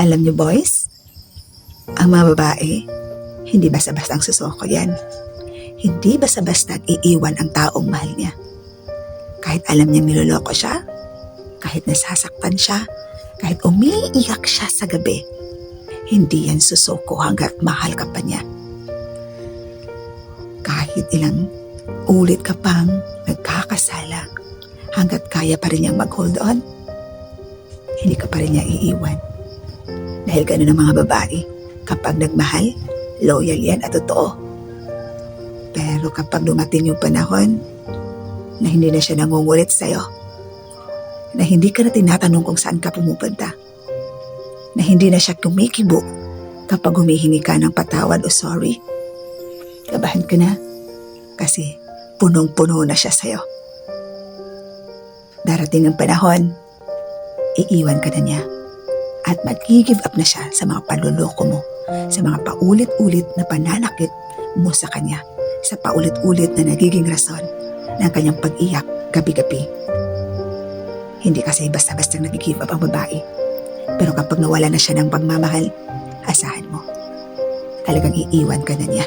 Alam niyo boys, ang mga babae, hindi basta-bastang susuko yan. Hindi basta-basta iiwan ang taong mahal niya. Kahit alam niyang niloloko siya, kahit nasasaktan siya, kahit umiiyak siya sa gabi, hindi yan susuko hanggat mahal ka pa niya. Kahit ilang ulit ka pang nagkakasala, hanggat kaya pa rin niyang mag-hold on, hindi ka pa rin niya iiwan. Dahil ganun ang mga babae, kapag nagmahal, loyal yan at totoo. Pero kapag dumating yung panahon na hindi na siya nangungulit sa'yo, na hindi ka na tinatanong kung saan ka pumupunta, na hindi na siya kumikibo kapag humihingi ka ng patawad o sorry, kabahan ka na kasi punong-puno na siya sa'yo. Darating ang panahon, iiwan ka na niya at mag-give up na siya sa mga panluloko mo, sa mga paulit-ulit na pananakit mo sa kanya, sa paulit-ulit na nagiging rason ng kanyang pag-iyak gabi-gabi. Hindi kasi basta-basta nag-give up ang babae. Pero kapag nawala na siya ng pagmamahal, asahan mo, talagang iiwan ka na niya.